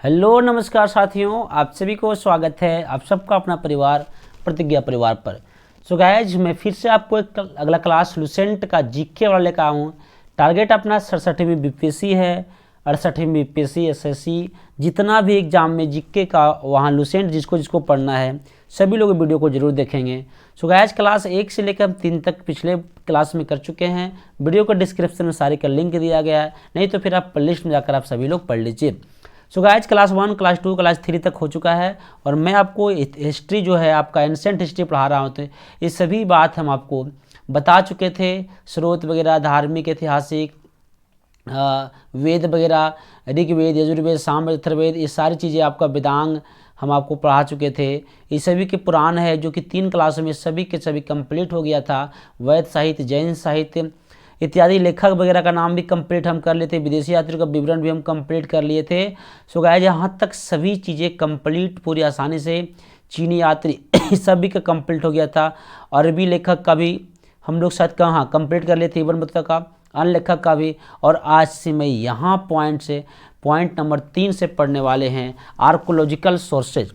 Hello नमस्कार साथियों, आप सभी को स्वागत है आप सबका अपना परिवार प्रतिज्ञा परिवार पर। सो गाइज, मैं फिर से आपको एक अगला क्लास लुसेंट का जीके वाला लेकर आया हूँ। टारगेट अपना 67वीं बीपीएससी है, 68वीं बीपीएससी एसएससी, जितना भी एग्जाम में जीके का वहाँ लुसेंट जिसको जिसको पढ़ना है सभी लोग वीडियो को जरूर देखेंगे। सो गाइज, क्लास 1 से लेकर 3 तक पिछले क्लास में कर चुके हैं। वीडियो को डिस्क्रिप्शन में सारे का लिंक दिया गया है, नहीं तो फिर आप प्लेलिस्ट में जाकर आप सभी लोग पढ़ लीजिए। So guys, class 1, class 2, class 3 तक हो चुका है और मैं आपको हिस्ट्री जो है आपका एंसेंट हिस्ट्री पढ़ा रहा हूँ। तो ये सभी बात हम आपको बता चुके थे, स्रोत वगैरह, धार्मिक, ऐतिहासिक, वेद वगैरह, ऋग्वेद, यजुर्वेद, सामवेद, अथर्ववेद, ये सारी चीज़ें आपका वेदांग हम आपको पढ़ा चुके थे। ये सभी के पुराण है जो कि 3 क्लासों में सभी के सभी कंप्लीट हो गया था। वैद साहित्य, जैन साहित्य इत्यादि लेखक वगैरह का नाम भी कंप्लीट हम कर लिए थे। विदेशी यात्रियों का विवरण भी हम कंप्लीट कर लिए थे। सो गाइस, यहाँ तक सभी चीज़ें कंप्लीट पूरी आसानी से, चीनी यात्री सभी का कंप्लीट हो गया था। अरबी लेखक का भी हम लोग शायद कहाँ कंप्लीट कर लिए थे, इबन बतूता का, अन्य लेखक का भी। और आज से मैं यहाँ पॉइंट नंबर 3 से पढ़ने वाले हैं आर्कोलॉजिकल सोर्सेज,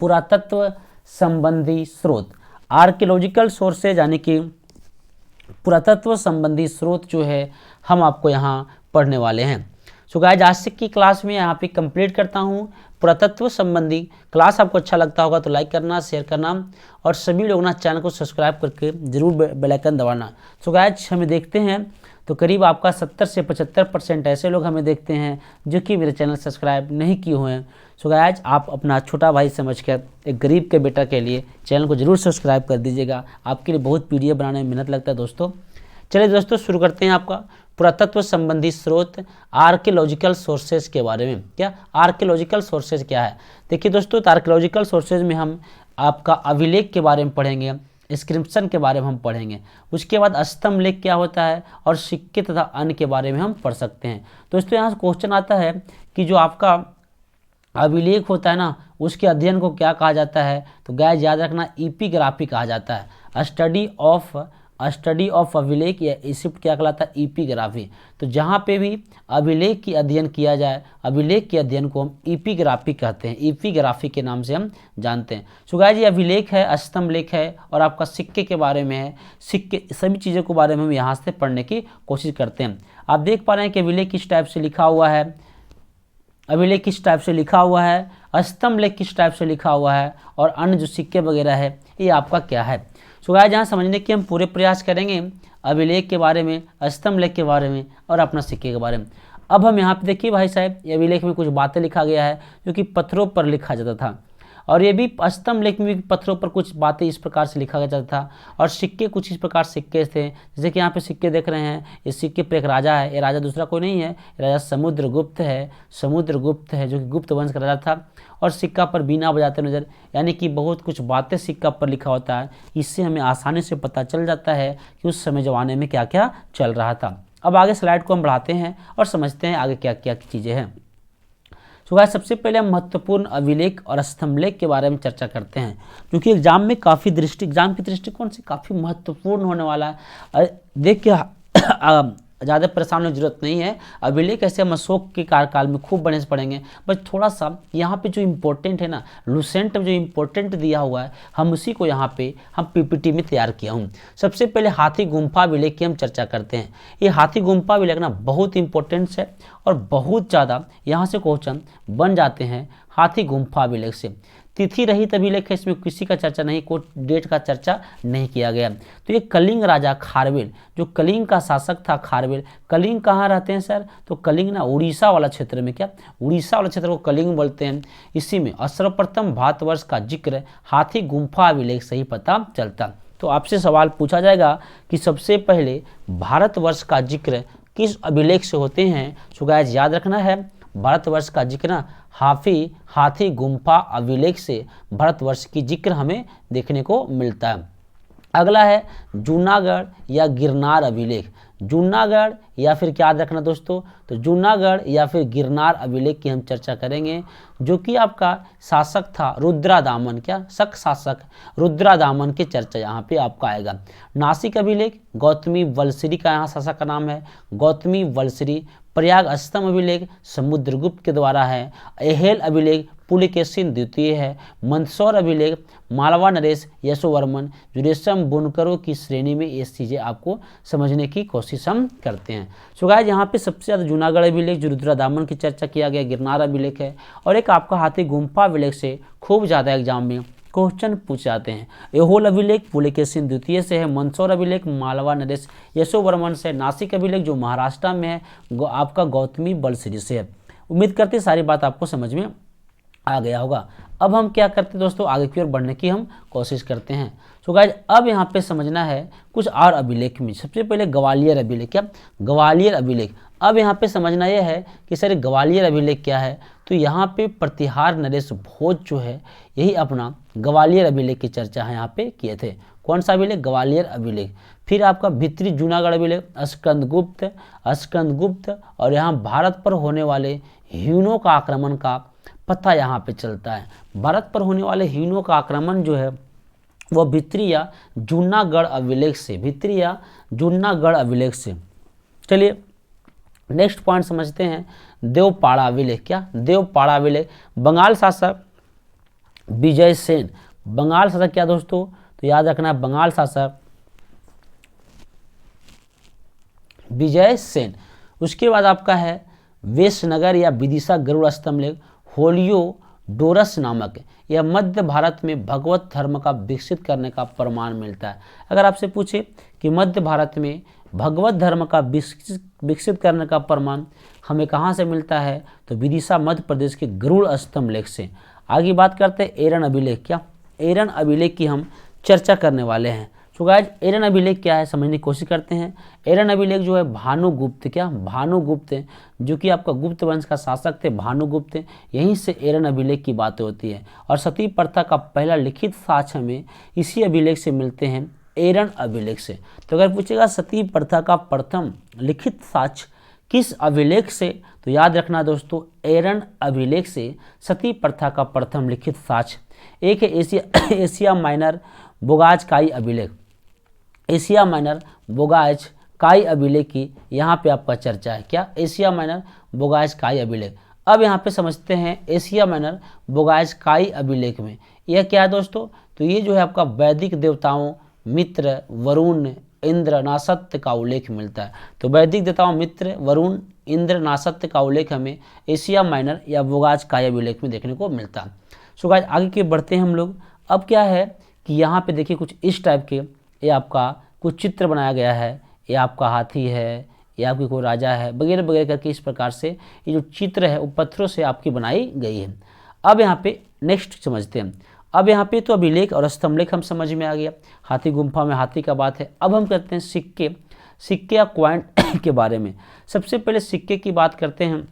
पुरातत्व संबंधी स्रोत। आर्कियोलॉजिकल सोर्सेज यानी कि पुरातत्व संबंधी स्रोत जो है हम आपको यहाँ पढ़ने वाले हैं। सो गाइस, आज की क्लास में यहाँ पे कंप्लीट करता हूँ पुरातत्व संबंधी क्लास। आपको अच्छा लगता होगा तो लाइक करना, शेयर करना और सभी लोग ना चैनल को सब्सक्राइब करके जरूर बेल आइकन दबाना। सो गाइस, हमें देखते हैं तो करीब आपका 70 से 75% ऐसे लोग हमें देखते हैं जो कि मेरे चैनल सब्सक्राइब नहीं किए हुए हैं। सो गाइस, आप अपना छोटा भाई समझकर एक गरीब के बेटा के लिए चैनल को जरूर सब्सक्राइब कर दीजिएगा। आपके लिए बहुत पीडीएफ बनाने में मेहनत लगता है दोस्तों। चलिए दोस्तों, शुरू करते हैं आपका पुरातत्व संबंधी स्रोत, आर्कियोलॉजिकल सोर्सेज के बारे में। क्या आर्कियोलॉजिकल सोर्सेज क्या है? देखिए दोस्तों, आर्कियोलॉजिकल सोर्सेज में हम आपका अभिलेख के बारे में पढ़ेंगे, इंस्क्रिप्शन के बारे में हम पढ़ेंगे। उसके बाद स्तंभ लेख क्या होता है और सिक्के तथा अन्य के बारे में हम पढ़ सकते हैं। दोस्तों, यहाँ क्वेश्चन आता है कि जो आपका अभिलेख होता है ना, उसके अध्ययन को क्या कहा जाता है? तो गाइस याद रखना, एपिग्राफी कहा जाता है। स्टडी ऑफ अभिलेख या इसिप्ट क्या कहलाता है? एपिग्राफी। तो जहाँ पे भी अभिलेख की अध्ययन किया जाए, अभिलेख के अध्ययन को हम एपिग्राफी कहते हैं, एपिग्राफी के नाम से हम जानते हैं। सो गाइस, ये अभिलेख है, स्तंभ लेख है और आपका सिक्के के बारे में है। सिक्के सभी चीज़ों के बारे में हम यहाँ से पढ़ने की कोशिश करते हैं। आप देख पा रहे हैं कि अभिलेख किस टाइप से लिखा हुआ है, अभिलेख किस टाइप से लिखा हुआ है, स्तंभ लेख किस टाइप से लिखा हुआ है और अन्य जो सिक्के वगैरह है ये आपका क्या है। सो गाइस, यहाँ समझने की हम पूरे प्रयास करेंगे अभिलेख के बारे में, स्तंभ लेख के बारे में और अपना सिक्के के बारे में। अब हम यहाँ पे देखिए भाई साहब, ये अभिलेख में कुछ बातें लिखा गया है जो कि पत्थरों पर लिखा जाता था, और ये भी स्तंभ लेख में भी पत्थरों पर कुछ बातें इस प्रकार से लिखा जाता था। और सिक्के कुछ इस प्रकार सिक्के थे, जैसे कि यहाँ पे सिक्के देख रहे हैं। इस सिक्के पर एक राजा है, ये राजा दूसरा कोई नहीं है, ये राजा समुद्रगुप्त है। समुद्रगुप्त है जो कि गुप्त वंश का राजा था। और सिक्का पर बीना बजाते नजर, यानी कि बहुत कुछ बातें सिक्का पर लिखा होता है। इससे हमें आसानी से पता चल जाता है कि उस समय ज़माने में क्या क्या चल रहा था। अब आगे स्लाइड को हम बढ़ाते हैं और समझते हैं आगे क्या क्या चीज़ें हैं। सो गाइस, सबसे पहले हम महत्वपूर्ण अभिलेख और स्तंभ लेख के बारे में चर्चा करते हैं, क्योंकि एग्जाम में काफ़ी एग्जाम की दृष्टिकोण से काफ़ी महत्वपूर्ण होने वाला है। देखिए ज़्यादा परेशान होने की जरूरत नहीं है। अभिलेख ऐसे हम अशोक के कार्यकाल में खूब बढ़िया से पढ़ेंगे, बस थोड़ा सा यहाँ पे जो इम्पोर्टेंट है ना, लुसेंट में जो इम्पोर्टेंट दिया हुआ है, हम उसी को यहाँ पे हम पीपीटी में तैयार किया हूँ। सबसे पहले हाथी गुम्फा अभिलेख की हम चर्चा करते हैं। ये हाथी गुम्फा अभिलेख ना बहुत इंपॉर्टेंट है और बहुत ज़्यादा यहाँ से क्वेश्चन बन जाते हैं हाथी गुम्फा अभिलेख से। तिथि रहित अभिलेख है, इसमें किसी का चर्चा नहीं, कोई डेट का चर्चा नहीं किया गया। तो ये कलिंग राजा खारवेल, जो कलिंग का शासक था खारवेल। कलिंग कहाँ रहते हैं सर? तो कलिंग ना उड़ीसा वाला क्षेत्र में, क्या उड़ीसा वाला क्षेत्र को कलिंग बोलते हैं। इसी में सर्वप्रथम भारतवर्ष का जिक्र हाथी गुम्फा अभिलेख से ही पता चलता। तो आपसे सवाल पूछा जाएगा कि सबसे पहले भारतवर्ष का जिक्र किस अभिलेख से होते हैं? सो गाइस, याद रखना है, भारतवर्ष का जिक्र ना हाथी गुम्फा अभिलेख से भारतवर्ष की जिक्र हमें देखने को मिलता है। अगला है जूनागढ़ या गिरनार अभिलेख। जूनागढ़ या फिर क्या याद रखना दोस्तों, तो जूनागढ़ या फिर गिरनार अभिलेख की हम चर्चा करेंगे, जो कि आपका शासक था रुद्रादामन, क्या शक शासक रुद्रादामन की चर्चा यहाँ पे आपका आएगा। नासिक अभिलेख गौतमी वलसरी का यहाँ शासक का नाम है गौतमी वलसरी। प्रयाग स्तंभ अभिलेख समुद्रगुप्त के द्वारा है। अहेल अभिलेख पुलकेशिन द्वितीय है। मंदसौर अभिलेख मालवा नरेश यशोवर्मन। जो रेशम बुनकरों की श्रेणी में ये चीज़ें आपको समझने की कोशिश हम करते हैं। सो गाइस यहाँ पे सबसे ज़्यादा जूनागढ़ अभिलेख जो रुद्रादामन की चर्चा किया गया, गिरनार अभिलेख है, और एक आपका हाथी गुम्फा अभिलेख से खूब ज़्यादा एग्जाम में क्वेश्चन पूछ जाते हैं। एहोल अभिलेख पुलकेशिन द्वितीय से है। मंदसौर अभिलेख मालवा नरेश यशोवर्मन से। नासिक अभिलेख जो महाराष्ट्र में है आपका गौतमी वलसरी से है। उम्मीद करते सारी बात आपको समझ में आ गया होगा। अब हम क्या करते हैं दोस्तों, आगे की ओर बढ़ने की हम कोशिश करते हैं। तो गाइज अब यहाँ पे समझना है कुछ और अभिलेख में। सबसे पहले ग्वालियर अभिलेख, क्या ग्वालियर अभिलेख। अब यहाँ पे समझना यह है कि सर ग्वालियर अभिलेख क्या है, तो यहाँ पे प्रतिहार नरेश भोज जो है यही अपना ग्वालियर अभिलेख की चर्चा है यहाँ पे किए थे। कौन सा अभिलेख, ग्वालियर अभिलेख। फिर आपका भीतरी जूनागढ़ अभिलेख स्कंदगुप्त, और यहाँ भारत पर होने वाले ह्यूनों का आक्रमण का पता यहाँ पे चलता है। भारत पर होने वाले ह्यूनों का आक्रमण जो है वह भीतरी या जूनागढ़ अभिलेख से, भीतरी या जूनागढ़ अभिलेख से। चलिए नेक्स्ट पॉइंट समझते हैं, देवपाड़ा अभिलेख। क्या देवपाड़ा अभिलेख। बंगाल शासक विजय सेन, बंगाल शासक क्या दोस्तों, तो याद रखना है बंगाल शासक विजय सेन। उसके बाद आपका है वेशनगर या विदिशा गरुड़ स्तंभ लेख होलियोडोरस नामक, यह मध्य भारत में भगवत धर्म का विकसित करने का प्रमाण मिलता है। अगर आपसे पूछे कि मध्य भारत में भगवत धर्म का विकसित करने का प्रमाण हमें कहाँ से मिलता है, तो विदिशा मध्य प्रदेश के गरुड़ स्तंभ लेख से। आगे बात करते हैं एरन अभिलेख। क्या एरन अभिलेख की हम चर्चा करने वाले हैं। तो गाइज एरन अभिलेख क्या है समझने की कोशिश करते हैं। एरन अभिलेख जो है भानुगुप्त, क्या भानुगुप्त जो कि आपका गुप्त वंश का शासक थे भानुगुप्त, यहीं से एरन अभिलेख की बातें होती है। और सती प्रथा का पहला लिखित साक्ष्य हमें इसी अभिलेख से मिलते हैं, एरन अभिलेख से। तो अगर पूछेगा सती प्रथा का प्रथम लिखित साक्ष्य किस अभिलेख से, तो याद रखना दोस्तों एरन अभिलेख से सती प्रथा का प्रथम लिखित साक्ष्य। एक है एशिया माइनर बोगाज काई अभिलेख, एशिया माइनर बोगाज काई अभिलेख की यहाँ पे आपका चर्चा है। क्या एशिया माइनर बोगाज काई अभिलेख। अब यहाँ पे समझते हैं एशिया माइनर बोगाज काई अभिलेख में यह क्या है दोस्तों, तो ये जो है आपका वैदिक देवताओं मित्र वरुण इंद्र नासत्य का उल्लेख मिलता है। तो वैदिक देवताओं मित्र वरुण इंद्र नासत्य का उल्लेख हमें एशिया माइनर या बोगाज काई अभिलेख में देखने को मिलता है। सो गाइस आगे के बढ़ते हैं हम लोग। अब क्या है कि यहाँ पे देखिए कुछ इस टाइप के ये आपका कुछ चित्र बनाया गया है, ये आपका हाथी है, ये आपकी कोई राजा है वगैरह वगैरह करके इस प्रकार से ये जो चित्र है वो पत्थरों से आपकी बनाई गई है। अब यहाँ पे नेक्स्ट समझते हैं। अब यहाँ पे तो अभिलेख और स्तंभलेख हम समझ में आ गया, हाथी गुम्फा में हाथी का बात है। अब हम करते हैं सिक्के, सिक्के या कॉइन के बारे में। सबसे पहले सिक्के की बात करते हैं,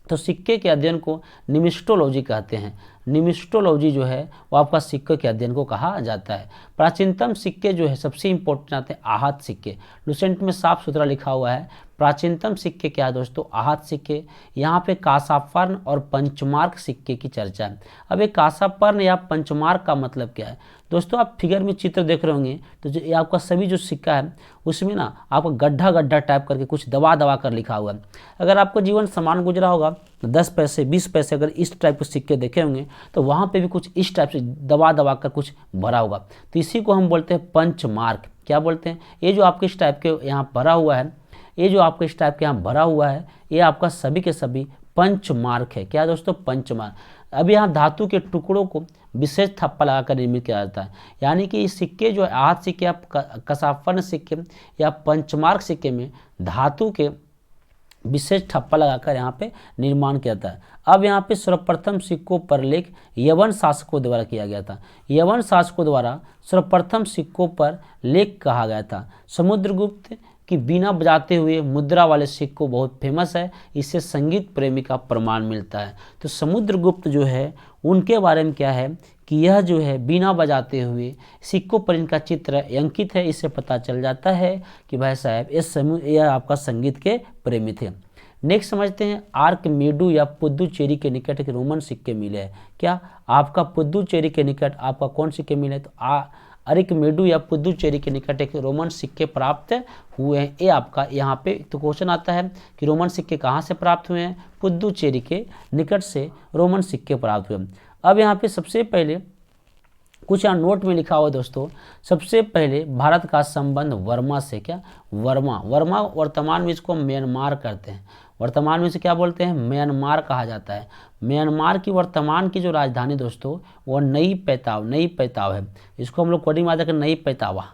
तो सिक्के के अध्ययन को निमिस्टोलॉजी कहते हैं। निमिस्टोलॉजी जो है वो आपका सिक्के के अध्ययन को कहा जाता है। प्राचीनतम सिक्के जो है सबसे इंपॉर्टेंट आते हैं आहत सिक्के। लुसेंट में साफ सुथरा लिखा हुआ है प्राचीनतम सिक्के क्या है दोस्तों, आहत सिक्के। यहाँ पे कासापर्ण और पंचमार्क सिक्के की चर्चा है। अब ये कासापर्ण या पंचमार्क का मतलब क्या है दोस्तों, आप फिगर में चित्र देख रहे होंगे तो जो ये आपका सभी जो सिक्का है उसमें ना आपका गड्ढा गड्ढा टाइप करके कुछ दबा दबा कर लिखा हुआ है। अगर आपको जीवन समान गुजरा होगा तो 10 पैसे 20 पैसे अगर इस टाइप के सिक्के देखे होंगे तो वहाँ पे भी कुछ इस टाइप से दबा दबा कर कुछ भरा होगा, तो इसी को हम बोलते हैं पंचमार्क। क्या बोलते हैं, ये जो आपके इस टाइप के यहाँ भरा हुआ है, ये जो आपके इस टाइप के यहाँ भरा हुआ है ये आपका सभी के सभी पंचमार्क है। क्या दोस्तों, पंचमार्क। अब यहाँ धातु के टुकड़ों को विशेष थप्पा लगाकर निर्मित किया जाता है, यानी कि इस सिक्के जो है आहत सिक्के या कसापर्ण सिक्के या पंचमार्क सिक्के में धातु के विशेष ठप्पा लगाकर यहाँ पे निर्माण किया जाता है। अब यहाँ पे सर्वप्रथम सिक्कों पर लेख यवन शासकों द्वारा किया गया था। यवन शासकों द्वारा सर्वप्रथम सिक्कों पर लेख कहा गया था। समुद्रगुप्त की बीना बजाते हुए मुद्रा वाले सिक्कों बहुत फेमस है, इससे संगीत प्रेमी का प्रमाण मिलता है। तो समुद्रगुप्त जो है उनके बारे में क्या है कि कि यह जो है बीना बजाते हुए सिक्कों पर इनका चित्र अंकित है। इससे पता चल जाता है कि भाई साहब यह आपका संगीत के प्रेमी थे। नेक्स्ट समझते हैं, आर्कमेडू या पुदुचेरी के निकट एक रोमन सिक्के मिले हैं। क्या आपका पुदुचेरी के निकट आपका कौन सिक्के मिले? तो आर्कमेडू या पुदुचेरी के निकट एक रोमन सिक्के प्राप्त हुए हैं। ये आपका यहाँ पे तो क्वेश्चन आता है कि रोमन सिक्के कहाँ से प्राप्त हुए हैं? पुदुचेरी के निकट से रोमन सिक्के प्राप्त हुए। अब यहाँ पे सबसे पहले कुछ यहाँ नोट में लिखा हुआ है दोस्तों, सबसे पहले भारत का संबंध वर्मा से। क्या? वर्मा वर्तमान में इसको म्यांमार करते हैं। वर्तमान में इसे क्या बोलते हैं? म्यांमार कहा जाता है। म्यांमार की वर्तमान की जो राजधानी दोस्तों वो नई पैताव है। इसको हम लोग कोडिंग में आते नई पैतावा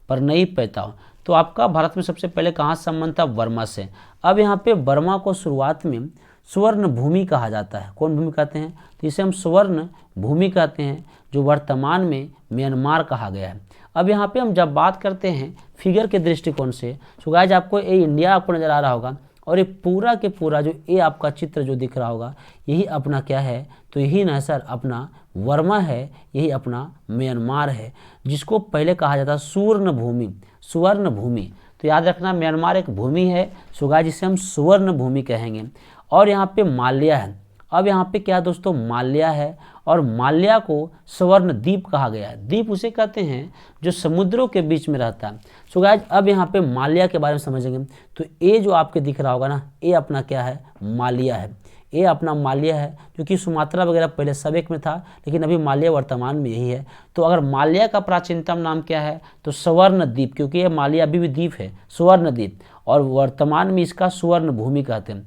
पर नई पैताव। तो आपका भारत में सबसे पहले कहाँ संबंध था? वर्मा से। अब यहाँ पे वर्मा को शुरुआत में स्वर्ण भूमि कहा जाता है। कौन भूमि कहते हैं? तो इसे हम स्वर्ण भूमि कहते हैं, जो वर्तमान में म्यांमार कहा गया है। अब यहाँ पे हम जब बात करते हैं फिगर के दृष्टिकोण से, तो गाइस आपको ये इंडिया आपको नज़र आ रहा होगा, और ये पूरा के पूरा जो ये आपका चित्र जो दिख रहा होगा यही अपना क्या है? तो यही ना सर अपना वर्मा है, यही अपना म्यांमार है, जिसको पहले कहा जाता स्वर्ण भूमि। तो याद रखना म्यांमार एक भूमि है, सो गाइस जिसे हम स्वर्ण भूमि कहेंगे। और यहाँ पे माल्या है। अब यहाँ पे क्या दोस्तों? माल्या है, और माल्या को स्वर्ण द्वीप कहा गया है। द्वीप उसे कहते हैं जो समुद्रों के बीच में रहता है। सो गाइस अब यहाँ पे माल्या के बारे में समझेंगे। तो ये जो आपके दिख रहा होगा ना, ये अपना क्या है? माल्या है। ये अपना माल्या है, क्योंकि सुमात्रा वगैरह पहले सब एक में था, लेकिन अभी माल्या वर्तमान में यही है। तो अगर माल्या का प्राचीनतम नाम क्या है? तो स्वर्ण द्वीप, क्योंकि ये माल्या अभी भी द्वीप है, स्वर्ण द्वीप, और वर्तमान में इसका स्वर्ण भूमि कहते हैं।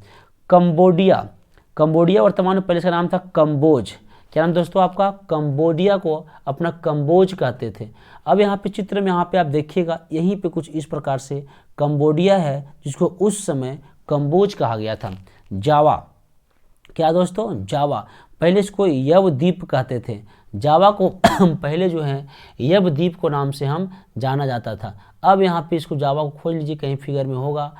कंबोडिया वर्तमान में पहले इसका नाम था कंबोज। क्या नाम दोस्तों आपका? कंबोडिया को अपना कंबोज कहते थे। अब यहाँ पे चित्र में यहाँ पे आप देखिएगा, यहीं पे कुछ इस प्रकार से कंबोडिया है, जिसको उस समय कंबोज कहा गया था। जावा, क्या दोस्तों? जावा, पहले इसको यव द्वीप कहते थे। जावा को पहले जो है यव द्वीप को नाम से हम जाना जाता था। अब यहाँ पे इसको जावा को खोज लीजिए, कहीं फिगर में होगा,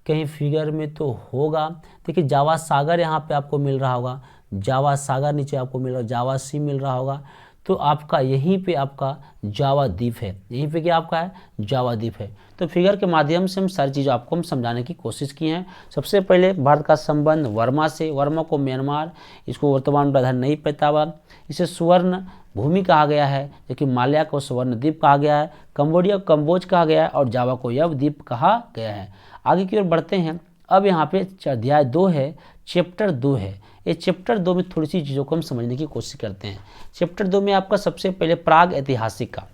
कहीं फिगर में तो होगा। देखिए जावा सागर यहाँ पे आपको मिल रहा होगा, जावा सागर नीचे आपको मिल रहा है, जावा सी मिल रहा होगा। तो आपका यहीं पे आपका जावा द्वीप है, यहीं पे क्या आपका है? जावा द्वीप है। तो फिगर के माध्यम से हम सारी चीज़ें आपको हम समझाने की कोशिश की हैं। सबसे पहले भारत का संबंध वर्मा से, वर्मा को म्यांमार, इसको वर्तमान राजधानी नई पैतावा, इसे स्वर्ण भूमि कहा गया है, जबकि माल्या को स्वर्ण द्वीप कहा गया है, कंबोडिया को कंबोज कहा गया है, और जावा को यव द्वीप कहा गया है। आगे की ओर बढ़ते हैं। अब यहाँ पे अध्याय 2 है, चैप्टर 2 है। ये चैप्टर 2 में थोड़ी सी चीज़ों को हम समझने की कोशिश करते हैं। चैप्टर 2 में आपका सबसे पहले प्राग ऐतिहासिक काल।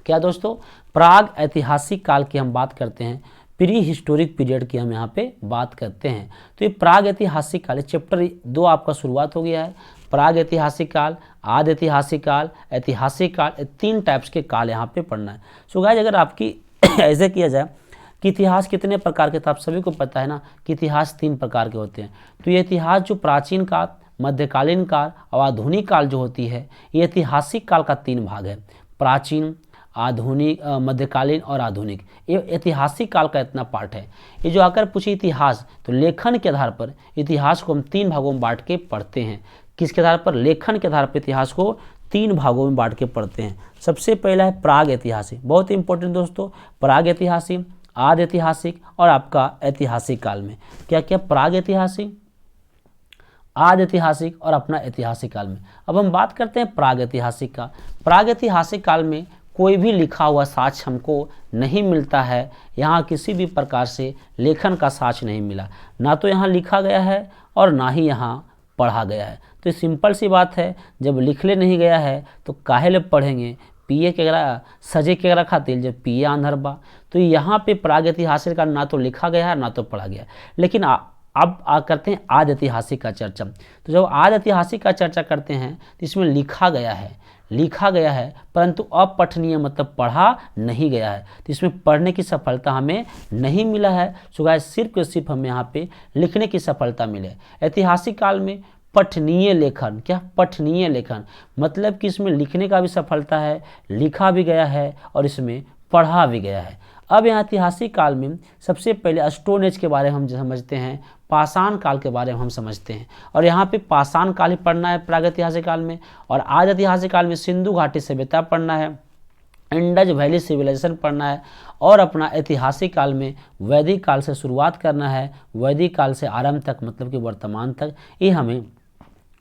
क्या दोस्तों? प्राग ऐतिहासिक काल की हम बात करते हैं, प्री हिस्टोरिक पीरियड की हम यहाँ पे बात करते हैं। तो ये प्राग ऐतिहासिक काल, चैप्टर 2 आपका शुरुआत हो गया है। प्राग ऐतिहासिक काल, आदि ऐतिहासिक काल, ऐतिहासिक काल, 3 टाइप्स के काल यहाँ पे पढ़ना है। सो गाइस अगर आपकी ऐसे किया जाए कि इतिहास कितने प्रकार के, तो आप सभी को पता है ना कि इतिहास 3 प्रकार के होते हैं। तो ये इतिहास जो प्राचीन काल, मध्यकालीन काल और आधुनिक काल जो होती है, ये ऐतिहासिक काल का 3 भाग है। प्राचीन, आधुनिक, मध्यकालीन और आधुनिक, ये ऐतिहासिक काल का इतना पार्ट है। ये जो आकर पूछे इतिहास, तो लेखन के आधार पर इतिहास को हम 3 भागों में बांट के पढ़ते हैं। किसके आधार पर? लेखन के आधार पर इतिहास को 3 भागों में बांट के पढ़ते हैं। सबसे पहला है प्राग ऐतिहासिक, बहुत इंपॉर्टेंट दोस्तों। प्राग ऐतिहासिक, आदि ऐतिहासिक और आपका ऐतिहासिक काल में क्या क्या? प्राग ऐतिहासिक, आदि ऐतिहासिक और अपना ऐतिहासिक काल में। अब हम बात करते हैं प्राग ऐतिहासिक का। प्राग ऐतिहासिक काल में कोई भी लिखा हुआ साक्ष्य हमको नहीं मिलता है। यहाँ किसी भी प्रकार से लेखन का साक्ष्य नहीं मिला, ना तो यहाँ लिखा गया है और ना ही यहाँ पढ़ा गया है। तो सिंपल सी बात है, जब लिखले नहीं गया है तो काहे ले पढ़ेंगे? पिए केकरा सजे केकरा खातिर, जब पिए आंधर बा। तो यहाँ पे प्राग ऐतिहासिक का ना तो लिखा गया है ना तो पढ़ा गया है। लेकिन अब करते हैं आदि ऐतिहासिक का चर्चा। तो जब आदि ऐतिहासिक का चर्चा करते हैं तो इसमें लिखा गया है परंतु अपठनीय, मतलब पढ़ा नहीं गया है। तो इसमें पढ़ने की सफलता हमें नहीं मिला है। सो गाइस सिर्फ और सिर्फ हमें यहाँ पे लिखने की सफलता मिले। ऐतिहासिक काल में पठनीय लेखन, क्या? पठनीय लेखन, मतलब कि इसमें लिखने का भी सफलता है, लिखा भी गया है और इसमें पढ़ा भी गया है। अब यहाँ ऐतिहासिक काल में सबसे पहले स्टोन एज के बारे में हम समझते हैं। पाषाण काल के बारे में हम समझते हैं। और यहाँ पे पाषाण काल ही पढ़ना है प्रागैतिहासिक काल में, और आज ऐतिहासिक काल में सिंधु घाटी सभ्यता पढ़ना है, इंडस वैली सिविलाइजेशन पढ़ना है, और अपना ऐतिहासिक काल में वैदिक काल से शुरुआत करना है, वैदिक काल से आरंभ तक मतलब कि वर्तमान तक, ये हमें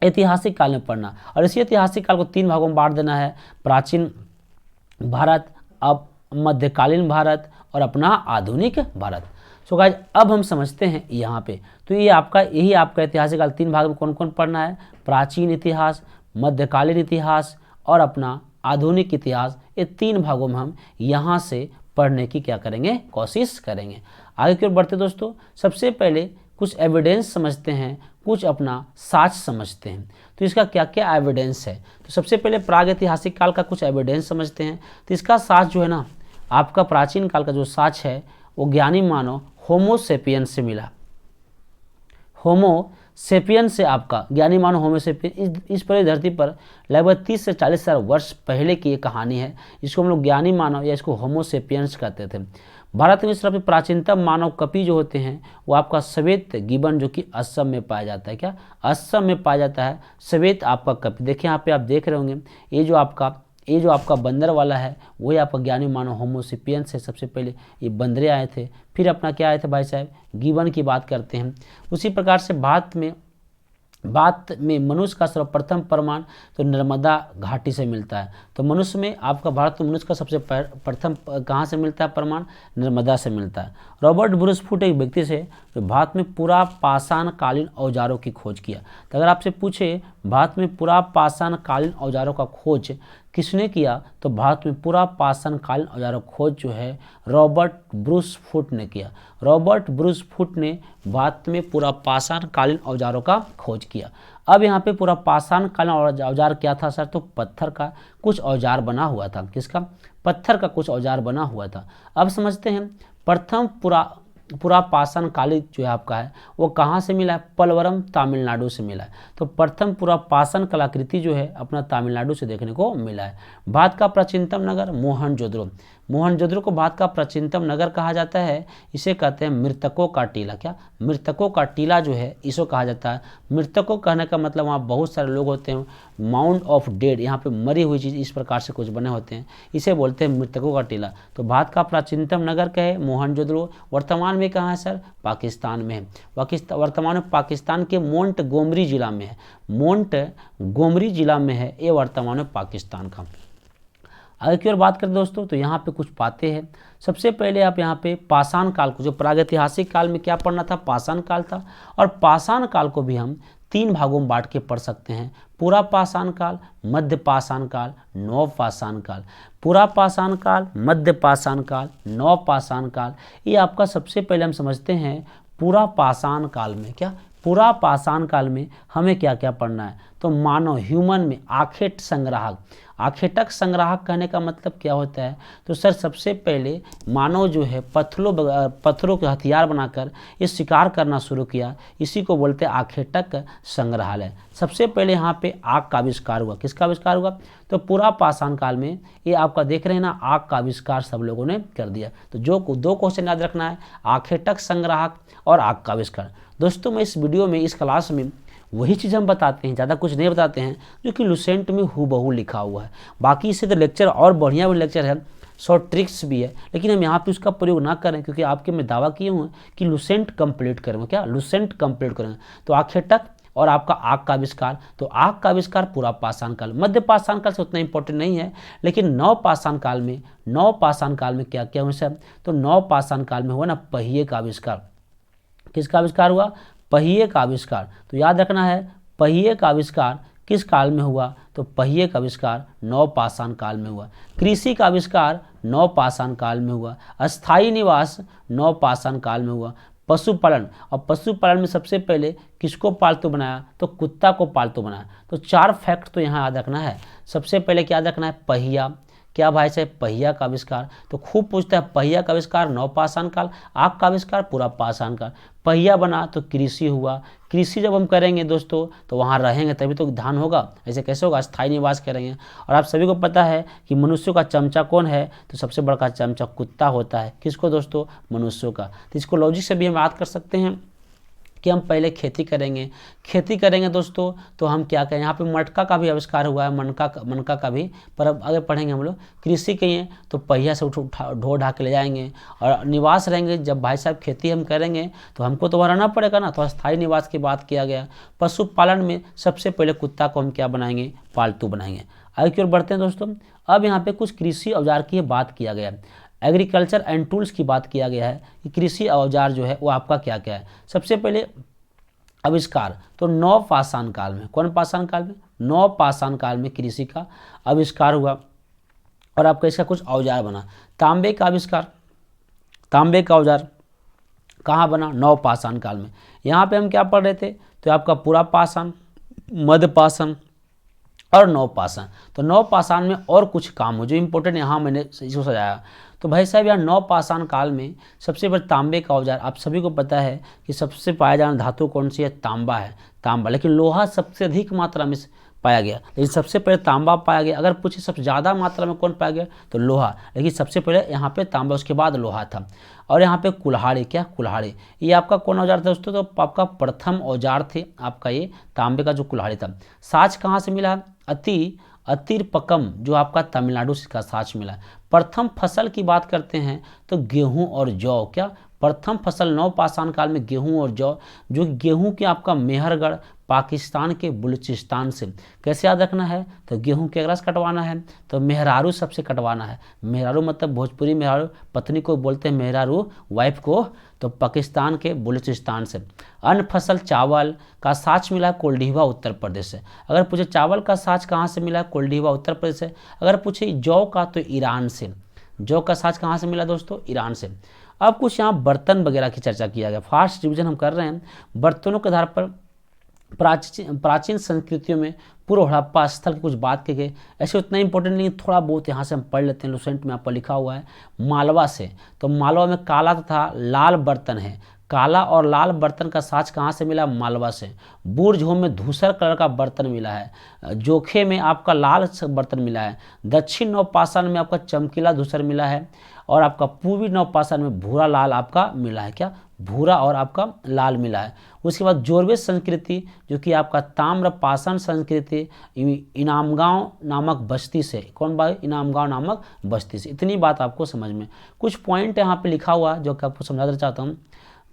ऐतिहासिक काल में पढ़ना। और इसी ऐतिहासिक काल को 3 भागों में बांट देना है, प्राचीन भारत, अब मध्यकालीन भारत और अपना आधुनिक भारत। सो गाइस अब हम समझते हैं यहाँ पे, तो यही आपका ऐतिहासिक काल 3 भाग में कौन कौन पढ़ना है, प्राचीन इतिहास, मध्यकालीन इतिहास और अपना आधुनिक इतिहास। ये 3 भागों में हम यहाँ से पढ़ने की क्या करेंगे, कोशिश करेंगे। आगे की ओर बढ़ते दोस्तों, सबसे पहले कुछ एविडेंस समझते हैं, कुछ अपना साक्ष्य समझते हैं। तो इसका क्या क्या एविडेंस है, तो सबसे पहले प्रागैतिहासिक काल का कुछ एविडेंस समझते हैं। तो इसका साक्ष्य जो है ना, आपका प्राचीन काल का जो साक्ष्य है वो ज्ञानी मानव होमोसेपियंस से मिला। होमोसेपियंस से आपका ज्ञानी मानव होमोसेपियंस इस पूरी धरती पर लगभग 30 से 40 हजार वर्ष पहले की ये कहानी है। इसको हम लोग ज्ञानी मानव या इसको होमोसेपियंस कहते थे। भारत में सबसे प्राचीनतम मानव कपि जो होते हैं वो आपका श्वेत गिबन, जो कि असम में पाया जाता है। क्या असम में पाया जाता है श्वेत आपका कपि। देखिए यहाँ पे आप देख रहे होंगे, ये जो आपका बंदर वाला है वही आपका ज्ञानी मानव होमोसेपियंस है। सबसे पहले ये बंदरे आए थे, फिर अपना क्या आए थे भाई साहब, गिबन की बात करते हैं। उसी प्रकार से भारत में मनुष्य का सर्वप्रथम प्रमाण तो नर्मदा घाटी से मिलता है। तो मनुष्य में आपका भारत में मनुष्य का सबसे प्रथम कहाँ से मिलता है प्रमाण, नर्मदा से मिलता है। रॉबर्ट ब्रूस फुट एक व्यक्ति से जो भारत में पूरा पाषाण कालीन औजारों की खोज किया। तो अगर आपसे पूछे भारत में पूरा पाषाण कालीन औजारों का खोज किसने किया, तो भारत में पूरा पाषाण कालीन औजारों खोज जो है रॉबर्ट ब्रूस फुट ने किया। रॉबर्ट ब्रूस फुट ने भारत में पूरा पाषाण कालीन औजारों का खोज किया। अब यहाँ पे पूरा पाषाण कालीन औजार क्या था सर, तो पत्थर का कुछ औजार बना हुआ था। किसका, पत्थर का कुछ औजार बना हुआ था। अब समझते हैं प्रथम पूरा पाषाण कालीन जो है आपका है वो कहाँ से मिला है, पलवरम तमिलनाडु से मिला है। तो प्रथम पूरा पाषाण कलाकृति जो है अपना तमिलनाडु से देखने को मिला है। भारत का प्राचीनतम नगर मोहनजोदड़ो। मोहनजोदड़ो को भारत का प्राचीनतम नगर कहा जाता है। इसे कहते हैं मृतकों का टीला। क्या, मृतकों का टीला जो है इसको कहा जाता है। मृतकों कहने का मतलब वहाँ बहुत सारे लोग होते हैं, माउंट ऑफ डेड, यहाँ पे मरी हुई चीज़ इस प्रकार से कुछ बने होते हैं, इसे बोलते हैं मृतकों का टीला। तो भारत का प्राचीनतम नगर क्या है, मोहनजोदड़ो। वर्तमान में कहाँ है सर, पाकिस्तान में है। वर्तमान में पाकिस्तान के मोंट गोमरी जिला में है। मोंट गोमरी जिला में है ये वर्तमान में पाकिस्तान का। आगे की ओर बात करें दोस्तों, तो यहाँ पे कुछ बातें हैं। सबसे पहले आप यहाँ पे पाषाण काल को, जो प्रागैतिहासिक काल में क्या पढ़ना था, पाषाण काल था। और पाषाण काल को भी हम 3 भागों में बांट के पढ़ सकते हैं, पूरा पाषाण काल, मध्य पाषाण काल, नव पाषाण काल। पूरा पाषाण काल, मध्य पाषाण काल, नव पाषाण काल। ये आपका सबसे पहले हम समझते हैं पूरा पाषाण काल में। क्या, पूरा पाषाण काल में हमें क्या क्या पढ़ना है, तो मानव ह्यूमन में आखेट संग्राहक। आखेटक संग्राहक कहने का मतलब क्या होता है, तो सर सबसे पहले मानव जो है पत्थरों के हथियार बनाकर ये शिकार करना शुरू किया, इसी को बोलते हैं आखेटक संग्रहालय। सबसे पहले यहाँ पे आग का आविष्कार हुआ। किसका आविष्कार हुआ, तो पूरा पाषाण काल में ये आपका देख रहे हैं ना, आग का आविष्कार सब लोगों ने कर दिया। तो जो 2 क्वेश्चन याद रखना है, आखेटक संग्राहक और आग का आविष्कार। दोस्तों मैं इस वीडियो में, इस क्लास में वही चीज़ हम बताते हैं, ज़्यादा कुछ नहीं बताते हैं, जो कि लुसेंट में हूबहू लिखा हुआ है। बाकी इससे तो लेक्चर और बढ़िया भी लेक्चर है, शॉर्ट ट्रिक्स भी है, लेकिन हम यहाँ पे उसका प्रयोग ना करें, क्योंकि आपके मैं दावा किए हुए कि लुसेंट कंप्लीट करेंगे। क्या, लुसेंट कंप्लीट करेंगे। तो आखेटक और आपका आग का आविष्कार, तो आग का आविष्कार पूरा पाषाण काल। मध्य पाषाण काल से उतना इंपॉर्टेंट नहीं है, लेकिन नव पाषाण काल में क्या क्या हुआ सर, तो नव पाषाण काल में हुआ ना पहिए का आविष्कार। किसका आविष्कार हुआ, पहिए का आविष्कार। तो याद रखना है पहिए का आविष्कार किस काल में हुआ, तो पहिए का आविष्कार नव पाषाण काल में हुआ। कृषि का आविष्कार नव पाषाण काल में हुआ। अस्थायी निवास नव पाषाण काल में हुआ। पशुपालन, और पशुपालन में सबसे पहले किसको पालतू बनाया, तो कुत्ता को पालतू बनाया। तो 4 फैक्ट तो यहाँ याद रखना है। सबसे पहले क्या याद रखना है, पहिया। क्या भाई साहब, पहिया का आविष्कार। तो खूब पूछता है, पहिया का आविष्कार नव पाषाण काल, आग का आविष्कार पूरा पाषाण काल। पहिया बना तो कृषि हुआ। कृषि जब हम करेंगे दोस्तों तो वहाँ रहेंगे तभी तो धान होगा, ऐसे कैसे होगा, स्थायी निवास करेंगे। और आप सभी को पता है कि मनुष्यों का चमचा कौन है, तो सबसे बड़ा चमचा कुत्ता होता है। किसको दोस्तों, मनुष्यों का। तो इसको लॉजिक से भी हम याद कर सकते हैं कि हम पहले खेती करेंगे दोस्तों, तो हम क्या करें, यहाँ पे मटका का भी आविष्कार हुआ है, मनका का भी, पर अब आगे पढ़ेंगे हम लोग। कृषि कहिए तो पहिया से ढो ढा के ले जाएंगे। और निवास रहेंगे, जब भाई साहब खेती हम करेंगे तो हमको तो वहाँ रहना पड़ेगा ना, तो अस्थायी निवास की बात किया गया। पशुपालन में सबसे पहले कुत्ता को हम क्या बनाएंगे, पालतू बनाएंगे। आगे की ओर बढ़ते हैं दोस्तों। अब यहाँ पे कुछ कृषि औजार की बात किया गया है, एग्रीकल्चर एंड टूल्स की बात किया गया है कि कृषि औजार जो है वो आपका क्या क्या है। सबसे पहले आविष्कार तो नवपाषाण काल में, कौन पाषाण काल में, नवपाषाण काल में कृषि का आविष्कार हुआ और आपका इसका कुछ औजार बना। तांबे का आविष्कार, तांबे का औजार कहाँ बना, नवपाषाण काल में। यहाँ पे हम क्या पढ़ रहे थे, तो आपका पूरा पाषाण, मध्य पाषाण और नवपाषाण। तो नवपाषाण में और कुछ काम हो जो इंपॉर्टेंट यहाँ मैंने इसको सजाया। तो भाई साहब यहाँ नवपाषाण काल में सबसे बड़े तांबे का औजार, आप सभी को पता है कि सबसे पाया जाना धातु कौन सी है, तांबा है, तांबा। लेकिन लोहा सबसे अधिक मात्रा में पाया गया, लेकिन सबसे पहले तांबा पाया गया। अगर पूछे सबसे ज़्यादा मात्रा में कौन पाया गया, तो लोहा, लेकिन सबसे पहले यहाँ पे तांबा, उसके बाद लोहा था। और यहाँ पे कुल्हाड़ी, क्या कुल्हाड़ी, ये आपका कौन औजार था दोस्तों, तो आपका प्रथम औजार थे आपका ये तांबे का जो कुल्हाड़ी था। साज कहाँ से मिला, अतिरपकम जो आपका तमिलनाडु का साज मिला। प्रथम फसल की बात करते हैं तो गेहूं और जौ, क्या प्रथम फसल नवपाषाण काल में गेहूं और जौ, जो गेहूं के आपका मेहरगढ़ पाकिस्तान के बलूचिस्तान से, कैसे याद रखना है, तो गेहूं के रस कटवाना है तो मेहरारू सबसे कटवाना है। मेहरारू मतलब भोजपुरी मेहरारू, पत्नी को बोलते हैं मेहरारू, वाइफ को, तो पाकिस्तान के बलूचिस्तान से। अन्य फसल चावल का साच मिला कोल्डीवा उत्तर प्रदेश से। अगर पूछे चावल का साच कहाँ से मिला, कोल्डीवा उत्तर प्रदेश से। अगर पूछे जौ का, तो ईरान से। जौ का साच कहाँ से मिला दोस्तों, ईरान से। अब कुछ यहाँ बर्तन वगैरह की चर्चा किया गया, फास्ट रिविजन हम कर रहे हैं। बर्तनों के आधार पर प्राचीन संस्कृतियों में पूर्व हड़प्पा स्थल की कुछ बात की गई। ऐसे उतना इंपॉर्टेंट नहीं, थोड़ा बहुत यहाँ से हम पढ़ लेते हैं। लुसेंट में आपको लिखा हुआ है मालवा से, तो मालवा में काला तथा लाल बर्तन है। काला और लाल बर्तन का साच कहाँ से मिला, मालवा से। बुरझोम में धूसर कलर का बर्तन मिला है। जोखे में आपका लाल बर्तन मिला है। दक्षिण नवपाषाण में आपका चमकीला धूसर मिला है। और आपका पूर्वी नवपाषाण में भूरा लाल आपका मिला है, क्या भूरा और आपका लाल मिला है। उसके बाद जोरवे संस्कृति जो कि आपका ताम्रपाषाण संस्कृति इनामगांव नामक बस्ती से, कौन बात, इनामगांव नामक बस्ती से। इतनी बात आपको समझ में। कुछ पॉइंट यहाँ पे लिखा हुआ जो कि आपको समझाना चाहता हूँ।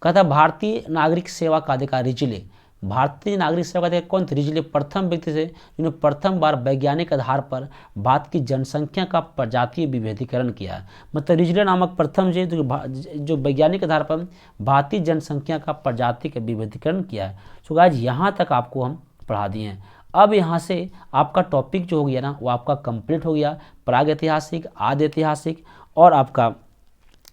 कहता भारतीय नागरिक सेवा का अधिकार, रिजले, भारतीय नागरिक सेवा का अधिकार कौन थे, रिजले प्रथम व्यक्ति थे जिन्होंने प्रथम बार वैज्ञानिक आधार पर भारत की जनसंख्या का प्रजातीय विभेदीकरण किया है। मतलब रिजले नामक प्रथम जो वैज्ञानिक आधार पर भारतीय जनसंख्या का प्रजाति का विभेदीकरण किया है। सो गाइस यहाँ तक आपको हम पढ़ा दिए हैं। अब यहाँ से आपका टॉपिक जो हो गया ना वो आपका कंप्लीट हो गया। प्रागैतिहासिक, आदि ऐतिहासिक और आपका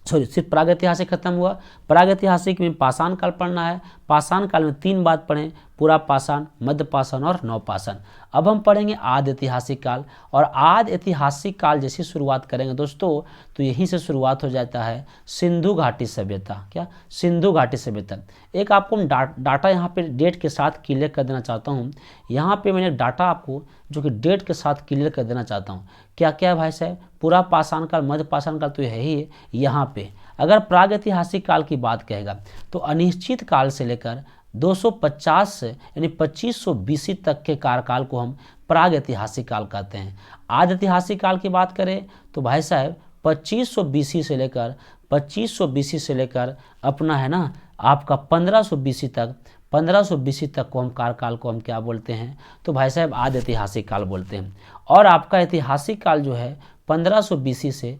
सिर्फ प्रागैतिहासिक खत्म हुआ। प्रागैतिहासिक में पाषाण काल पढ़ना है। पाषाण काल में 3 बात पढ़ें, पूरा पाषाण, मध्य पाषाण और नवपाषाण। अब हम पढ़ेंगे आदि ऐतिहासिक काल। और आदि ऐतिहासिक काल जैसी शुरुआत करेंगे दोस्तों तो यहीं से शुरुआत हो जाता है सिंधु घाटी सभ्यता। क्या, सिंधु घाटी सभ्यता। एक आपको डाटा यहाँ पे डेट के साथ क्लियर कर देना चाहता हूँ। यहाँ पे मैंने डाटा आपको जो कि डेट के साथ क्लियर कर देना चाहता हूँ। क्या क्या है भाई साहब, पूरा पाषाण काल, मध्य पाषाण काल तो है ही। यहाँ पे अगर प्रागैतिहासिक काल की बात कहेगा तो अनिश्चित काल से लेकर 250 यानी 2500 बीसी तक के कार्यकाल को हम प्रागैतिहासिक काल कहते हैं। आदि ऐतिहासिक काल की बात करें तो भाई साहब 2500 बीसी से लेकर अपना है ना आपका 1500 बीसी तक, 1500 बीसी तक को हम कार्यकाल को हम क्या बोलते हैं, तो भाई साहब आदि ऐतिहासिक काल बोलते हैं। और आपका ऐतिहासिक काल जो है 1500 बीसी से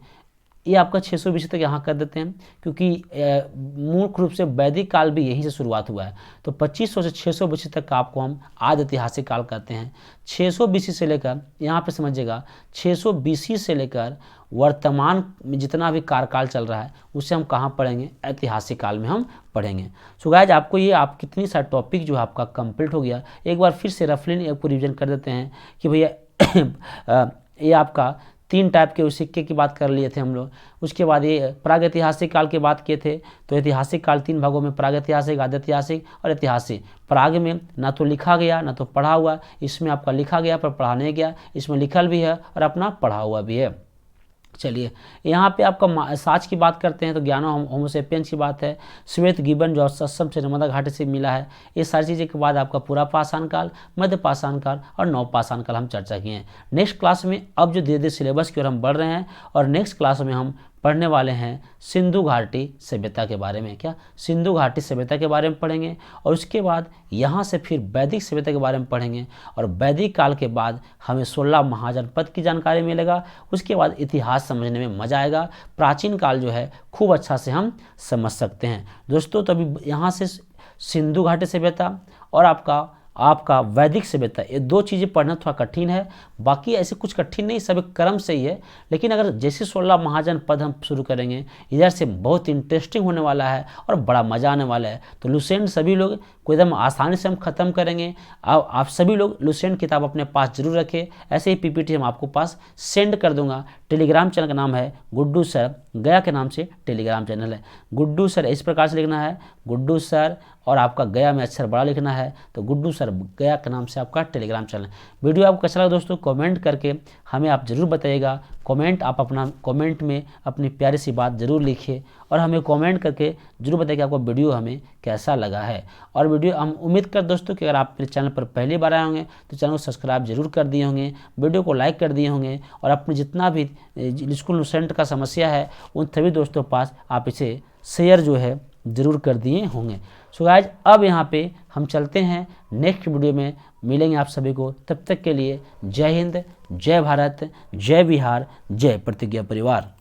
ये आपका 600 बीसी तक यहाँ कर देते हैं, क्योंकि मूल रूप से वैदिक काल भी यहीं से शुरुआत हुआ है। तो 2500 से 600 बीसी तक का आपको हम आदि ऐतिहासिक काल कहते हैं। 600 बीसी से लेकर यहाँ पे समझिएगा 600 बीसी से लेकर वर्तमान में जितना भी कार्यकाल चल रहा है उसे हम कहाँ पढ़ेंगे, ऐतिहासिक काल में हम पढ़ेंगे। सो गाइस आपको ये आप कितनी सारा टॉपिक जो है आपका कंप्लीट हो गया। एक बार फिर से रफली आपको रिविजन कर देते हैं कि भैया ये आपका 3 टाइप के सिक्के की बात कर लिए थे हम लोग। उसके बाद ये प्रागैतिहासिक काल की बात किए थे। तो ऐतिहासिक काल 3 भागों में, प्रागैतिहासिक, आदि ऐतिहासिक और ऐतिहासिक। प्राग में ना तो लिखा गया ना तो पढ़ा हुआ, इसमें आपका लिखा गया पर पढ़ा नहीं गया, इसमें लिखल भी है और अपना पढ़ा हुआ भी है। चलिए यहाँ पे आपका साज की बात करते हैं तो ज्ञानो होमोसेपियंस की बात है, श्वेत गिबन जो असम से नर्मदा घाटी से मिला है। ये सारी चीज़ें के बाद आपका पूरा पाषाण काल, मध्य पाषाण काल और नव पाषाण काल हम चर्चा किए हैं। नेक्स्ट क्लास में अब जो धीरे धीरे सिलेबस की ओर हम बढ़ रहे हैं और नेक्स्ट क्लास में हम पढ़ने वाले हैं सिंधु घाटी सभ्यता के बारे में। क्या सिंधु घाटी सभ्यता के बारे में पढ़ेंगे और उसके बाद यहाँ से फिर वैदिक सभ्यता के बारे में पढ़ेंगे और वैदिक काल के बाद हमें 16 महाजनपद की जानकारी मिलेगा। उसके बाद इतिहास समझने में मजा आएगा, प्राचीन काल जो है खूब अच्छा से हम समझ सकते हैं दोस्तों। तभी यहाँ से सिंधु घाटी सभ्यता और आपका वैदिक सभ्यता, ये दो चीज़ें पढ़ना थोड़ा कठिन है, बाकी ऐसे कुछ कठिन नहीं, सब क्रम से ही है। लेकिन अगर जैसे 16 महाजनपद हम शुरू करेंगे, इधर से बहुत इंटरेस्टिंग होने वाला है और बड़ा मज़ा आने वाला है। तो लुसेंट सभी लोग को एकदम आसानी से हम ख़त्म करेंगे। आप सभी लोग लुसेंट किताब अपने पास जरूर रखें। ऐसे ही पीपीटी हम आपको पास सेंड कर दूंगा। टेलीग्राम चैनल का नाम है गुड्डू सर गया के नाम से टेलीग्राम चैनल है। गुड्डू सर इस प्रकार से लिखना है, गुड्डू सर और आपका गया में अक्षर बड़ा लिखना है, तो गुड्डू सर गया के नाम से आपका टेलीग्राम चैनल। वीडियो आपको कैसा लगा दोस्तों कमेंट करके हमें आप ज़रूर बताइएगा। आप अपना कमेंट में अपनी प्यारी सी बात ज़रूर लिखिए और हमें कमेंट करके ज़रूर बताइए कि आपको वीडियो हमें कैसा लगा है। और वीडियो हम उम्मीद कर दोस्तों कि अगर आप मेरे चैनल पर पहली बार आए होंगे तो चैनल को सब्सक्राइब जरूर कर दिए होंगे, वीडियो को लाइक कर दिए होंगे और अपने जितना भी स्कूल लुसेंट का समस्या है उन सभी दोस्तों पास आप इसे शेयर जो है ज़रूर कर दिए होंगे। सो गाइस अब यहाँ पे हम चलते हैं, नेक्स्ट वीडियो में मिलेंगे आप सभी को। तब तक के लिए जय हिंद, जय भारत, जय बिहार, जय प्रतिज्ञा परिवार।